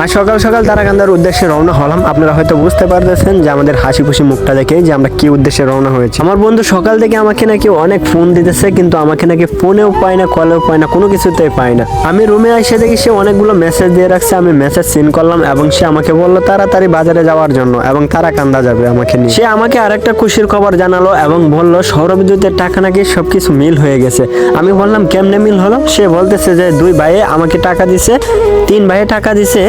আর সকাল সকাল তারাকান্দার উদ্দেশ্যে রওনা হলাম। আপনারা হয়তো বুঝতে পারতেছেন যে আমাদের হাসি খুশি মুখটা দেখে যে আমরা কি উদ্দেশ্যে রওনা হয়েছি। আমার বন্ধু সকাল থেকে আমাকে নাকি অনেক ফোন দিতেছে, কিন্তু আমাকে নাকি ফোনেও পায় না, কলেও পায় না, কোনো কিছুতেই পায় না। আমি রুমে এসে দেখি সে অনেকগুলো মেসেজ দিয়ে রাখছে। আমি মেসেজ সিন করলাম এবং সে আমাকে বললো তাড়াতাড়ি বাজারে যাওয়ার জন্য এবং তারাকান্দা যাবে আমাকে নিয়ে। সে আমাকে আরেকটা খুশির খবর জানালো এবং বলল সৌরবিদ্যুতের টাকা নাকি সবকিছু মিল হয়ে গেছে। আমি বললাম কেমনে মিল হলো? সে বলতেছে যে 2 ভাইয়ে আমাকে টাকা দিছে, 3 ভাইয়ে টাকা দিছে,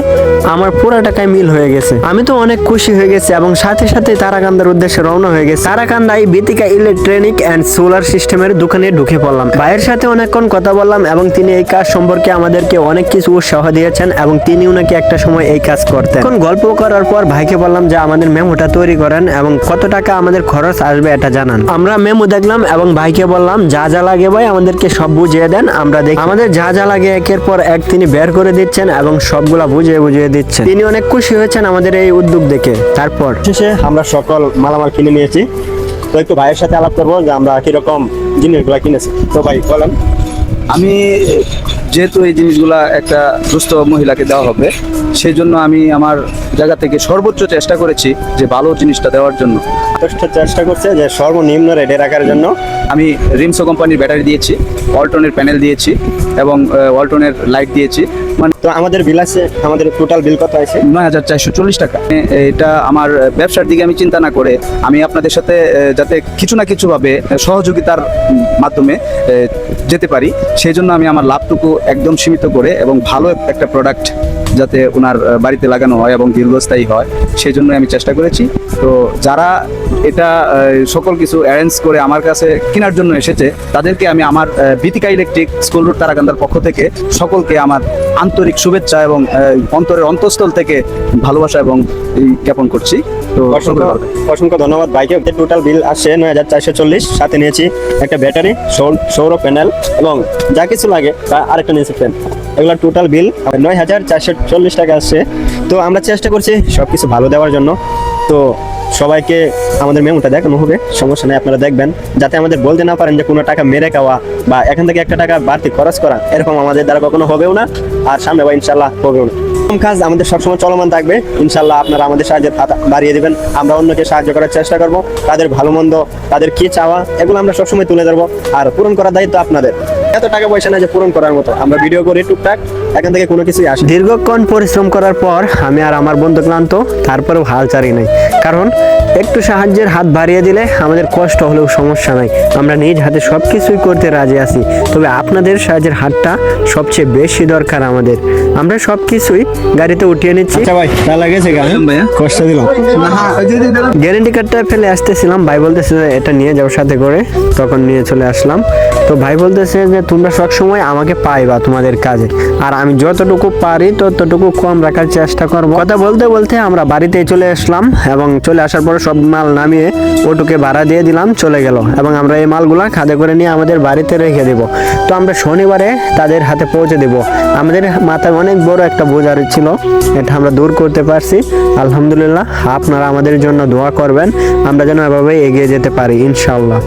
আমার পুরো টাকায় মিল হয়ে গেছে। আমি তো অনেক খুশি হয়ে গেছি এবং সাথে সাথে তারাকান্দার উদ্দেশ্যে রওনা হয়ে গেছে। তারাকান্দায় বিতিকা ইলেকট্রনিক অ্যান্ড সোলার সিস্টেমের দোকানে ঢুকে পড়লাম। ভাইয়ের সাথে অনেকক্ষণ কথা বললাম এবং তিনি এই কাজ সম্পর্কে আমাদেরকে অনেক কিছু উৎসাহ দিয়েছেন এবং তিনিও নাকি একটা সময় এই কাজ করতেন। এখন গল্প করার পর ভাইকে বললাম যে আমাদের মেমোটা তৈরি করেন এবং কত টাকা আমাদের খরচ আসবে এটা জানান। আমরা মেমো দেখলাম এবং ভাইকে বললাম যা যা লাগে ভাই আমাদেরকে সব বুঝিয়ে দেন, আমরা দেখি। আমাদের যা যা লাগে একের পর এক তিনি বের করে দিচ্ছেন এবং সবগুলা বুঝিয়ে দিচ্ছেন। তিনি অনেক খুশি হয়েছেন আমাদের এই উদ্যোগ দেখে। তারপর শেষে আমরা সকল মালামাল কিনে নিয়েছি। তো একটু ভাইয়ের সাথে আলাপ করবো যে আমরা কিরকম জিনিসগুলো কিনেছি। তো ভাই বলেন। আমি যেহেতু এই জিনিসগুলা একটা দুস্থ মহিলাকে দেওয়া হবে, সেই জন্য আমি আমার জায়গা থেকে সর্বোচ্চ চেষ্টা করেছি যে ভালো জিনিসটা দেওয়ার জন্য। চেষ্টা করছে যে সর্বনিম্ন রেটে রাখার জন্য। আমি রিমসো কোম্পানির ব্যাটারি দিয়েছি, ওয়ালটনের প্যানেল দিয়েছি এবং ওয়ালটনের লাইট দিয়েছি। মানে তো আমাদের বিল আছে, আমাদের টোটাল বিল কত আছে? 9,440 টাকা। এটা আমার ব্যবসার দিকে আমি চিন্তা না করে আমি আপনাদের সাথে যাতে কিছু না কিছুভাবে সহযোগিতার মাধ্যমে যেতে পারি, সেই জন্য আমি আমার লাভটুকু একদম সীমিত করে এবং ভালো একটা প্রোডাক্ট যাতে ওনার বাড়িতে লাগানো হয় এবং দীর্ঘস্থায়ী হয়, সেই জন্য আমি চেষ্টা করেছি। তো যারা এটা সকল কিছু অ্যারেঞ্জ করে আমার কাছে কেনার জন্য এসেছে, তাদেরকে আমি আমার বিতিকা ইলেকট্রিক স্কুল রোড তারাকান্দার পক্ষ থেকে সকলকে আমার আন্তরিক শুভেচ্ছা এবং অন্তরের অন্তঃস্থল থেকে ভালোবাসা এবং জ্ঞাপন করছি। তো অসংখ্য ধন্যবাদ ভাইকে। টোটাল বিল আসছে 9,440। সাথে নিয়েছি একটা ব্যাটারি, সৌর প্যানেল এবং যা কিছু লাগে আরেকটা নিয়েছি ফ্যান। এগুলো টোটাল বিল 9,440 টাকা আসছে। তো আমরা চেষ্টা করছি সবকিছু ভালো দেওয়ার জন্য। তো সবাইকে আমাদের মেমোটা দেখানো হবে, সমস্যা নেই, আপনারা দেখবেন, যাতে আমাদের বলতে না পারেন যে কোনো টাকা মেরে খাওয়া বা এখান থেকে একটা টাকা বাড়তি খরচ করা, এরকম আমাদের দ্বারা কখনো হবেও না আর সামনে বা ইনশাল্লাহ হবেও না। কাজ আমাদের সবসময় চলমান থাকবে ইনশাল্লাহ। আপনারা আমাদের সাহায্যের হাত বাড়িয়ে দেবেন, আমরা অন্যকে সাহায্য করার চেষ্টা করব। তাদের ভালো মন্দ, তাদের কি চাওয়া, এগুলো আমরা সবসময় তুলে ধরবো আর পূরণ করার দায়িত্ব আপনাদের। এত টাকা পয়সা না যে পূরণ করার মতো, আমরা ভিডিও করি টুকটাক, এখান থেকে কোনো কিছুই আসে। দীর্ঘক্ষণ পরিশ্রম করার পর আমি আর আমার বন্ধু ক্লান্ত, তারপরেও হাল ছাড়ি নাই, কারণ একটু সাহায্যের হাত বাড়িয়ে দিলে আমাদের কষ্ট হলেও সমস্যা নাই, আমরা নিজ হাতে সবকিছুই করতে রাজি আছি। তবে আপনাদের সাহায্যের হাতটা সবচেয়ে বেশি দরকার আমাদের। আমরা সবকিছুই গাড়িতে উঠিয়ে নিচ্ছি। আচ্ছা ভাই, তা লাগেছে গান কষ্ট দিলাম। গ্যারেন্টি কার্ডটা ফেলে আসতেছিলাম, ভাই বলতেছে যে এটা নিয়ে যাও সাথে করে, তখন নিয়ে চলে আসলাম। তো ভাই বলতেছে যে তোমরা সবসময় আমাকে পাইবা তোমাদের কাজে, আর আমি যতটুকু পারি ততটুকু কম রাখার চেষ্টা করবো। কথা বলতে বলতে আমরা বাড়িতে চলে আসলাম এবং চলে আসার পরে সব মাল নামিয়ে অটোকে ভাড়া দিয়ে দিলাম, চলে গেল এবং আমরা এই মালগুলা খাদে করে নিয়ে আমাদের বাড়িতে রেখে দেব। তো আমরা শনিবারে তাদের হাতে পৌঁছে দেব। আমাদের মাথায় অনেক বড় একটা বোঝা ছিল, এটা আমরা দূর করতে পারছি আলহামদুলিল্লাহ। আপনারা আমাদের জন্য দোয়া করবেন, আমরা যেন এভাবে এগিয়ে যেতে পারি ইনশাআল্লাহ।